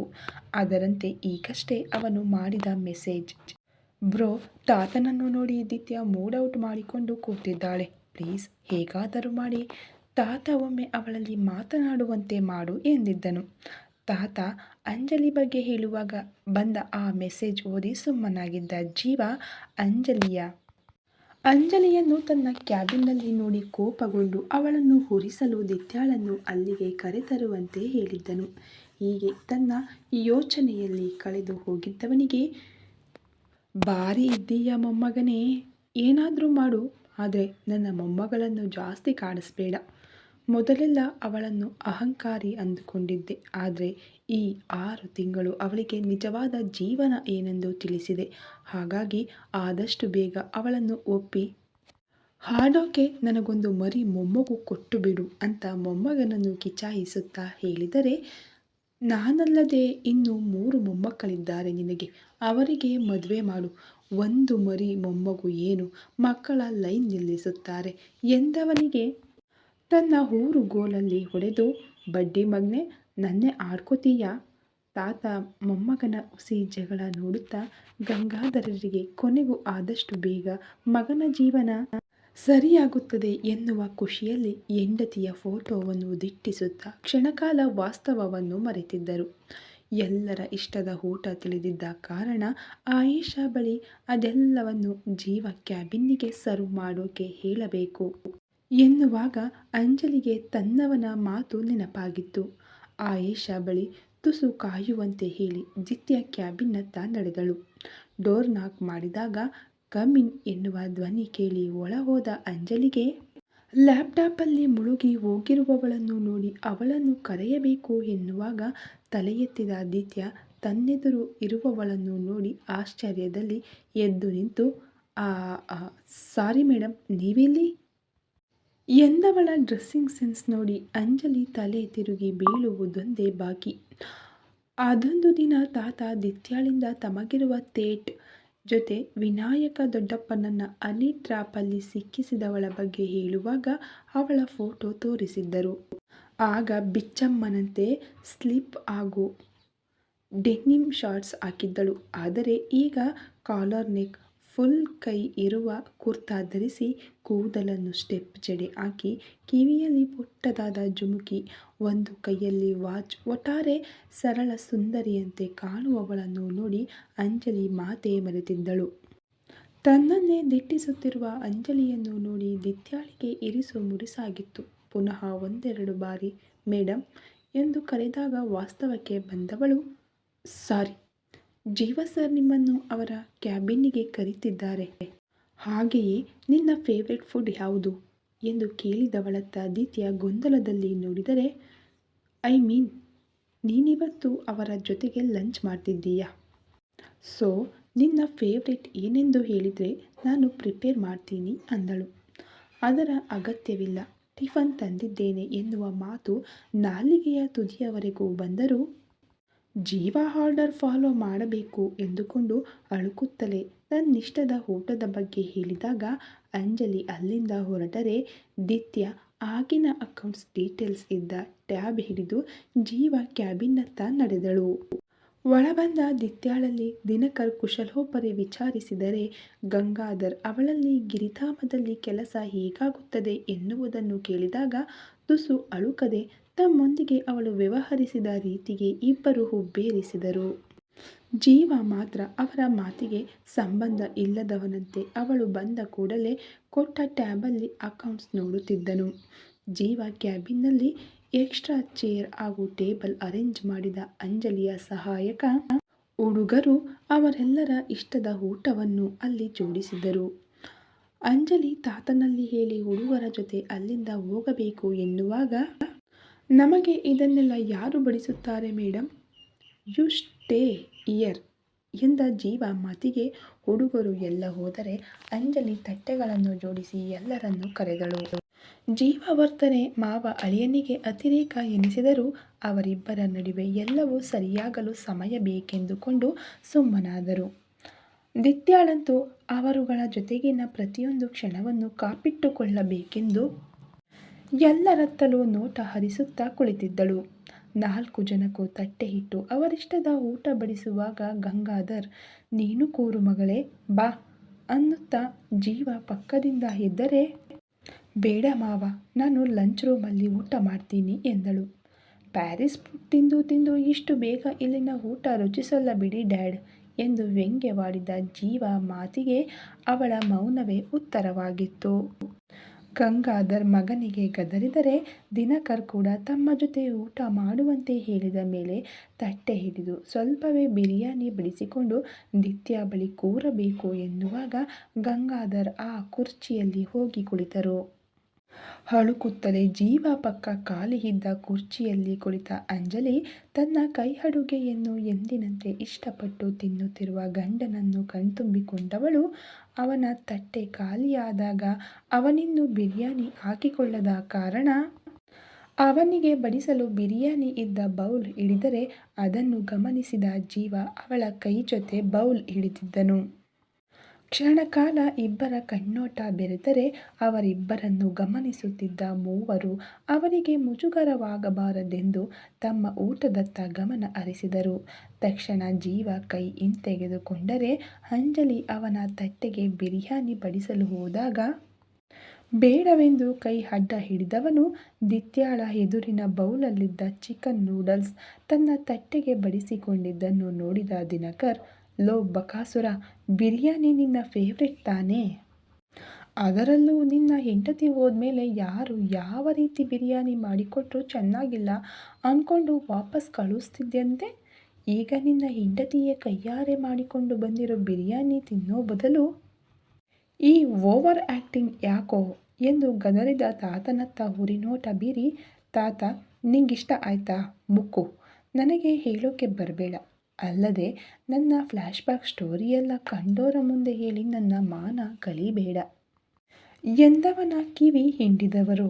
ಅದರಂತೆ ಈಗಷ್ಟೇ ಅವನು ಮಾಡಿದ ಮೆಸೇಜ್, ಬ್ರೋ ತಾತನನ್ನು ನೋಡಿ ದಿತ್ಯ ಮೂಡ್ ಔಟ್ ಮಾಡಿಕೊಂಡು ಕೂತಿದ್ದಾಳೆ, ಪ್ಲೀಸ್ ಹೇಗಾದರೂ ಮಾಡಿ ತಾತ ಒಮ್ಮೆ ಅವಳಲ್ಲಿ ಮಾತನಾಡುವಂತೆ ಮಾಡು ಎಂದಿದ್ದನು. ತಾತ ಅಂಜಲಿ ಬಗ್ಗೆ ಹೇಳುವಾಗ ಬಂದ ಆ ಮೆಸೇಜ್ ಓದಿ ಸುಮ್ಮನಾಗಿದ್ದ ಜೀವ ಅಂಜಲಿಯನ್ನು ತನ್ನ ಕ್ಯಾಬಿನ್ನಲ್ಲಿ ನೋಡಿ ಕೋಪಗೊಂಡು ಅವಳನ್ನು ಹುರಿಸಲು ದಿತ್ಯಾಳನ್ನು ಅಲ್ಲಿಗೆ ಕರೆತರುವಂತೆ ಹೇಳಿದ್ದನು. ಹೀಗೆ ತನ್ನ ಯೋಚನೆಯಲ್ಲಿ ಕಳೆದು ಹೋಗಿದ್ದವನಿಗೆ, ಭಾರಿ ಇದ್ದೀಯ ಮೊಮ್ಮಗನೇ, ಏನಾದರೂ ಮಾಡು, ಆದರೆ ನನ್ನ ಮೊಮ್ಮಗಳನ್ನು ಜಾಸ್ತಿ ಕಾಡಿಸ್ಬೇಡ. ಮೊದಲೆಲ್ಲ ಅವಳನ್ನು ಅಹಂಕಾರಿ ಅಂದುಕೊಂಡಿದ್ದೆ, ಆದರೆ ಈ 6 ತಿಂಗಳು ಅವಳಿಗೆ ನಿಜವಾದ ಜೀವನ ಏನೆಂದು ತಿಳಿಸಿದೆ. ಹಾಗಾಗಿ ಆದಷ್ಟು ಬೇಗ ಅವಳನ್ನು ಒಪ್ಪಿ ಹಾಡೋಕೆ ನನಗೊಂದು ಮರಿ ಮೊಮ್ಮಗು ಕೊಟ್ಟು ಬಿಡು ಅಂತ ಮೊಮ್ಮಗನನ್ನು ಕಿಚಾಯಿಸುತ್ತಾ ಹೇಳಿದರೆ, ನಾನಲ್ಲದೆ ಇನ್ನೂ 3 ಮೊಮ್ಮಕ್ಕಳಿದ್ದಾರೆ ನಿನಗೆ, ಅವರಿಗೆ ಮದುವೆ ಮಾಡು, ಒಂದು ಮರಿ ಮೊಮ್ಮಗು ಏನು ಮಕ್ಕಳ ಲೈನ್ ನಿಲ್ಲಿಸುತ್ತಾರೆ ಎಂದವನಿಗೆ ತನ್ನ ಊರುಗೋಲಲ್ಲಿ ಹೊಡೆದು, ಬಡ್ಡಿ ಮಗ್ನೆ ನನ್ನೇ ಆಡ್ಕೋತೀಯಾ? ತಾತ ಮೊಮ್ಮಗನ ಹುಸಿ ಜಗಳ ನೋಡುತ್ತಾ ಗಂಗಾಧರರಿಗೆ ಕೊನೆಗೂ ಆದಷ್ಟು ಬೇಗ ಮಗನ ಜೀವನ ಸರಿಯಾಗುತ್ತದೆ ಎನ್ನುವ ಖುಷಿಯಲ್ಲಿ ಹೆಂಡತಿಯ ಫೋಟೋವನ್ನು ದಿಟ್ಟಿಸುತ್ತಾ ಕ್ಷಣಕಾಲ ವಾಸ್ತವವನ್ನು ಮರೆತಿದ್ದರು. ಎಲ್ಲರ ಇಷ್ಟದ ಊಟ ತಿಳಿದಿದ್ದ ಕಾರಣ ಆಯೇಷಾ ಬಳಿ ಅದೆಲ್ಲವನ್ನು ಜೀವ ಕ್ಯಾಬಿನ್ನಿಗೆ ಸರ್ವ್ ಮಾಡೋಕೆ ಹೇಳಬೇಕು ಎನ್ನುವಾಗ ಅಂಜಲಿಗೆ ತನ್ನವನ ಮಾತು ನೆನಪಾಗಿತ್ತು. ಆಯೇಷಾ ಬಳಿ ತುಸು ಕಾಯುವಂತೆ ಹೇಳಿ ದಿತ್ಯ ಕ್ಯಾಬಿನ್ನತ್ತ ನಡೆದಳು. ಡೋರ್ ನಾಕ್ ಮಾಡಿದಾಗ ಕಮ್ ಇನ್ ಎನ್ನುವ ಧ್ವನಿ ಕೇಳಿ ಒಳ ಹೋದ ಅಂಜಲಿಗೆ ಲ್ಯಾಪ್ಟಾಪಲ್ಲಿ ಮುಳುಗಿ ಹೋಗಿರುವವಳನ್ನು ನೋಡಿ ಅವಳನ್ನು ಕರೆಯಬೇಕು ಎನ್ನುವಾಗ ತಲೆ ಎತ್ತಿದ ದಿತ್ಯ ತನ್ನೆದುರು ಇರುವವಳನ್ನು ನೋಡಿ ಆಶ್ಚರ್ಯದಲ್ಲಿ ಎದ್ದು ನಿಂತು, ಸಾರಿ ಮೇಡಮ್, ನೀವಿಲ್ಲಿ ಎಂದವಳ ಡ್ರೆಸ್ಸಿಂಗ್ ಸೆನ್ಸ್ ನೋಡಿ ಅಂಜಲಿ ತಲೆ ತಿರುಗಿ ಬೀಳುವುದೊಂದೇ ಬಾಕಿ. ಅದೊಂದು ದಿನ ತಾತ ದಿತ್ಯಾಳಿಂದ ತಮಗಿರುವ ಥೇಟ್ ಜೊತೆ ವಿನಾಯಕ ದೊಡ್ಡಪ್ಪನನ್ನ ಹನಿ ಟ್ರ್ಯಾಪಲ್ಲಿ ಸಿಕ್ಕಿಸಿದವಳ ಬಗ್ಗೆ ಹೇಳುವಾಗ ಅವಳ ಫೋಟೋ ತೋರಿಸಿದ್ದರು. ಆಗ ಬಿಚ್ಚಮ್ಮನಂತೆ ಸ್ಲಿಪ್ ಹಾಗೂ ಡೆನಿಮ್ ಶಾರ್ಟ್ಸ್ ಹಾಕಿದ್ದಳು. ಆದರೆ ಈಗ ಕಾಲರ್ ನೆಕ್, ಫುಲ್ ಕೈ ಇರುವ ಕುರ್ತಾ ಧರಿಸಿ ಕೂದಲನ್ನು ಸ್ಟೆಪ್ ಜಡೆ ಹಾಕಿ ಕಿವಿಯಲ್ಲಿ ಪುಟ್ಟದಾದ ಜುಮುಕಿ, ಒಂದು ಕೈಯಲ್ಲಿ ವಾಚ್, ಒಟ್ಟಾರೆ ಸರಳ ಸುಂದರಿಯಂತೆ ಕಾಣುವವಳನ್ನು ನೋಡಿ ಅಂಜಲಿ ಮಾತೇ ಮರೆತಿದ್ದಳು. ತನ್ನನ್ನೇ ದಿಟ್ಟಿಸುತ್ತಿರುವ ಅಂಜಲಿಯನ್ನು ನೋಡಿ ದಿತ್ಯಾಳಿಗೆ ಇರಿಸು ಮುರಿಸಾಗಿತ್ತು. ಪುನಃ ಒಂದೆರಡು ಬಾರಿ ಮೇಡಮ್ ಎಂದು ಕರೆದಾಗ ವಾಸ್ತವಕ್ಕೆ ಬಂದವಳು, ಸಾರಿ, ಜೀವ ಸರ್ ನಿಮ್ಮನ್ನು ಅವರ ಕ್ಯಾಬಿನ್ನಿಗೆ ಕರೀತಿದ್ದಾರೆ. ಹಾಗೆಯೇ ನಿನ್ನ ಫೇವ್ರೆಟ್ ಫುಡ್ ಯಾವುದು ಎಂದು ಕೇಳಿದವಳತ್ತ ದಿತ್ಯ ಗೊಂದಲದಲ್ಲಿ ನೋಡಿದರೆ, ಐ ಮೀನ್ ನೀನಿವತ್ತು ಅವರ ಜೊತೆಗೆ ಲಂಚ್ ಮಾಡ್ತಿದ್ದೀಯಾ ಸೊ ನಿನ್ನ ಫೇವ್ರೆಟ್ ಏನೆಂದು ಹೇಳಿದರೆ ನಾನು ಪ್ರಿಪೇರ್ ಮಾಡ್ತೀನಿ ಅಂದಳು. ಅದರ ಅಗತ್ಯವಿಲ್ಲ, ಟಿಫನ್ ತಂದಿದ್ದೇನೆ ಎನ್ನುವ ಮಾತು ನಾಲಿಗೆಯ ತುದಿಯವರೆಗೂ ಬಂದರೂ ಜೀವ ಆರ್ಡರ್ ಫಾಲೋ ಮಾಡಬೇಕು ಎಂದುಕೊಂಡು ಅಳುಕುತ್ತಲೇ ತನ್ನಿಷ್ಟದ ಊಟದ ಬಗ್ಗೆ ಹೇಳಿದಾಗ ಅಂಜಲಿ ಅಲ್ಲಿಂದ ಹೊರಟರೆ ದಿತ್ಯ ಆಗಿನ ಅಕೌಂಟ್ಸ್ ಡೀಟೇಲ್ಸ್ ಇದ್ದ ಟ್ಯಾಬ್ ಹಿಡಿದು ಜೀವ ಕ್ಯಾಬಿನ್ನತ್ತ ನಡೆದಳು. ಒಳಬಂದ ದಿತ್ಯಾಳಲ್ಲಿ ದಿನಕರ್ ಕುಶಲೋಪರಿ ವಿಚಾರಿಸಿದರೆ ಗಂಗಾಧರ್ ಅವಳಲ್ಲಿ ಗಿರಿಧಾಮದಲ್ಲಿ ಕೆಲಸ ಹೇಗಾಗುತ್ತದೆ ಎನ್ನುವುದನ್ನು ಕೇಳಿದಾಗ ತುಸು ಅಳುಕದೆ ತಮ್ಮೊಂದಿಗೆ ಅವಳು ವ್ಯವಹರಿಸಿದ ರೀತಿಗೆ ಇಬ್ಬರು ಹುಬ್ಬೇರಿಸಿದರು. ಜೀವ ಮಾತ್ರ ಅವರ ಮಾತಿಗೆ ಸಂಬಂಧ ಇಲ್ಲದವನಂತೆ ಅವಳು ಬಂದ ಕೂಡಲೇ ಕೊಟ್ಟ ಟ್ಯಾಬಲ್ಲಿ ಅಕೌಂಟ್ಸ್ ನೋಡುತ್ತಿದ್ದನು. ಜೀವ ಕ್ಯಾಬಿನ್ನಲ್ಲಿ ಎಕ್ಸ್ಟ್ರಾ ಚೇರ್ ಹಾಗೂ ಟೇಬಲ್ ಅರೇಂಜ್ ಮಾಡಿದ ಅಂಜಲಿಯ ಸಹಾಯಕ ಹುಡುಗರು ಅವರೆಲ್ಲರ ಇಷ್ಟದ ಊಟವನ್ನು ಅಲ್ಲಿ ಜೋಡಿಸಿದರು. ಅಂಜಲಿ ತಾತನಲ್ಲಿ ಹೇಳಿ ಹುಡುಗರ ಜೊತೆ ಅಲ್ಲಿಂದ ಹೋಗಬೇಕು ಎನ್ನುವಾಗ, ನಮಗೆ ಇದನ್ನೆಲ್ಲ ಯಾರು ಬಡಿಸುತ್ತಾರೆ ಮೇಡಮ್, ಯು ಸ್ಟೇ ಇಯರ್ ಎಂದ ಜೀವ ಮಾತಿಗೆ ಹುಡುಗರು ಎಲ್ಲ ಹೋದರೆ ಅಂಜಲಿ ತಟ್ಟೆಗಳನ್ನು ಜೋಡಿಸಿ ಎಲ್ಲರನ್ನೂ ಕರೆದಳು. ಜೀವ ವರ್ತನೆ ಮಾವ ಅಳಿಯನಿಗೆ ಅತಿರೇಕ ಎನಿಸಿದರೂ ಅವರಿಬ್ಬರ ನಡುವೆ ಎಲ್ಲವೂ ಸರಿಯಾಗಲು ಸಮಯ ಬೇಕೆಂದುಕೊಂಡು ಸುಮ್ಮನಾದರು. ದಿತ್ಯಾಳಂತೂ ಅವರುಗಳ ಜೊತೆಗಿನ ಪ್ರತಿಯೊಂದು ಕ್ಷಣವನ್ನು ಕಾಪಿಟ್ಟುಕೊಳ್ಳಬೇಕೆಂದು ಎಲ್ಲರತ್ತಲೂ ನೋಟ ಹರಿಸುತ್ತಾ ಕುಳಿತಿದ್ದಳು. 4 ಜನಕ್ಕೂ ತಟ್ಟೆ ಇಟ್ಟು ಅವರಿಷ್ಟದ ಊಟ ಬಡಿಸುವಾಗ ಗಂಗಾಧರ್, ನೀನು ಕೂರು ಮಗಳೇ, ಬಾ ಅನ್ನುತ್ತಾ ಜೀವ ಪಕ್ಕದಿಂದ ಎದ್ದರೆ, ಬೇಡ ಮಾವ, ನಾನು ಲಂಚ್ ರೂಮಲ್ಲಿ ಊಟ ಮಾಡ್ತೀನಿ ಎಂದಳು. ಪ್ಯಾರಿಸ್ ಫುಡ್ ತಿಂದು ತಿಂದು ಇಷ್ಟು ಬೇಗ ಇಲ್ಲಿನ ಊಟ ರುಚಿಸಲ್ಲ ಬಿಡಿ ಡ್ಯಾಡ್ ಎಂದು ವ್ಯಂಗ್ಯವಾಡಿದ ಜೀವ ಮಾತಿಗೆ ಅವಳ ಮೌನವೇ ಉತ್ತರವಾಗಿತ್ತು. ಗಂಗಾಧರ್ ಮಗನಿಗೆ ಗದರಿದರೆ ದಿನಕರ್ ಕೂಡ ತಮ್ಮ ಜೊತೆ ಊಟ ಮಾಡುವಂತೆ ಹೇಳಿದ ಮೇಲೆ ತಟ್ಟೆ ಹಿಡಿದು ಸ್ವಲ್ಪವೇ ಬಿರಿಯಾನಿ ಬಡಿಸಿಕೊಂಡು ದಿತ್ಯ ಬಳಿ ಕೂರಬೇಕು ಎನ್ನುವಾಗ ಗಂಗಾಧರ್ ಆ ಕುರ್ಚಿಯಲ್ಲಿ ಹೋಗಿ ಕುಳಿತರು. ಅಳುಕುತ್ತಲೇ ಜೀವ ಪಕ್ಕ ಖಾಲಿ ಇದ್ದ ಕುರ್ಚಿಯಲ್ಲಿ ಕುಳಿತ ಅಂಜಲಿ ತನ್ನ ಕೈ ಅಡುಗೆಯನ್ನು ಎಂದಿನಂತೆ ಇಷ್ಟಪಟ್ಟು ತಿನ್ನುತ್ತಿರುವ ಗಂಡನನ್ನು ಕಣ್ತುಂಬಿಕೊಂಡವಳು ಅವನ ತಟ್ಟೆ ಖಾಲಿಯಾದಾಗ ಅವನಿನ್ನೂ ಬಿರಿಯಾನಿ ಹಾಕಿಕೊಳ್ಳದ ಕಾರಣ ಅವನಿಗೆ ಬಡಿಸಲು ಬಿರಿಯಾನಿ ಇದ್ದ ಬೌಲ್ ಹಿಡಿದರೆ ಅದನ್ನು ಗಮನಿಸಿದ ಜೀವ ಅವಳ ಕೈ ಜೊತೆ ಬೌಲ್ ಹಿಡಿದಿದ್ದನು. ಕ್ಷಣಕಾಲ ಇಬ್ಬರ ಕಣ್ಣೋಟ ಬೆರೆತರೆ ಅವರಿಬ್ಬರನ್ನು ಗಮನಿಸುತ್ತಿದ್ದ ಮೂವರು ಅವರಿಗೆ ಮುಜುಗರವಾಗಬಾರದೆಂದು ತಮ್ಮ ಊಟದತ್ತ ಗಮನ ಹರಿಸಿದರು. ತಕ್ಷಣ ಜೀವ ಕೈ ಹಿಂತೆಗೆದುಕೊಂಡರೆ ಅಂಜಲಿ ಅವನ ತಟ್ಟೆಗೆ ಬಿರಿಯಾನಿ ಬಡಿಸಲು ಹೋದಾಗ ಬೇಡವೆಂದು ಕೈ ಅಡ್ಡ ಹಿಡಿದವನು ದಿತ್ಯಾಳ ಎದುರಿನ ಬೌಲಲ್ಲಿದ್ದ ಚಿಕನ್ ನೂಡಲ್ಸ್ ತನ್ನ ತಟ್ಟೆಗೆ ಬಡಿಸಿಕೊಂಡಿದ್ದನ್ನು ನೋಡಿದ ದಿನಕರ್, ಲೋ ಬಕಾಸುರ, ಬಿರಿಯಾನಿ ನಿನ್ನ ಫೇವ್ರೆಟ್ ತಾನೇ? ಅದರಲ್ಲೂ ನಿನ್ನ ಹೆಂಡತಿ ಹೋದ್ಮೇಲೆ ಯಾರು ಯಾವ ರೀತಿ ಬಿರಿಯಾನಿ ಮಾಡಿಕೊಟ್ರೂ ಚೆನ್ನಾಗಿಲ್ಲ ಅಂದ್ಕೊಂಡು ವಾಪಸ್ ಕಳಿಸ್ತಿದ್ಯಂತೆ. ಈಗ ನಿನ್ನ ಹೆಂಡತಿಯೇ ಕೈಯಾರೆ ಮಾಡಿಕೊಂಡು ಬಂದಿರೋ ಬಿರಿಯಾನಿ ತಿನ್ನೋ ಬದಲು ಈ ಓವರ್ ಆ್ಯಕ್ಟಿಂಗ್ ಯಾಕೋ ಎಂದು ಗದರಿದ ತಾತನತ್ತ ಉರಿನೋಟ ಬೀರಿ, ತಾತ, ನಿಂಗಿಷ್ಟ ಆಯ್ತಾ ಮುಕ್ಕು, ನನಗೆ ಹೇಳೋಕೆ ಬರಬೇಡ, ಅಲ್ಲದೆ ನನ್ನ ಫ್ಲ್ಯಾಶ್ಬ್ಯಾಕ್ ಸ್ಟೋರಿಯೆಲ್ಲ ಕಂಡೋರ ಮುಂದೆ ಹೇಳಿ ನನ್ನ ಮಾನ ಕಳೀಬೇಡ ಎಂದವನ ಕಿವಿ ಹಿಂಡಿದವರು.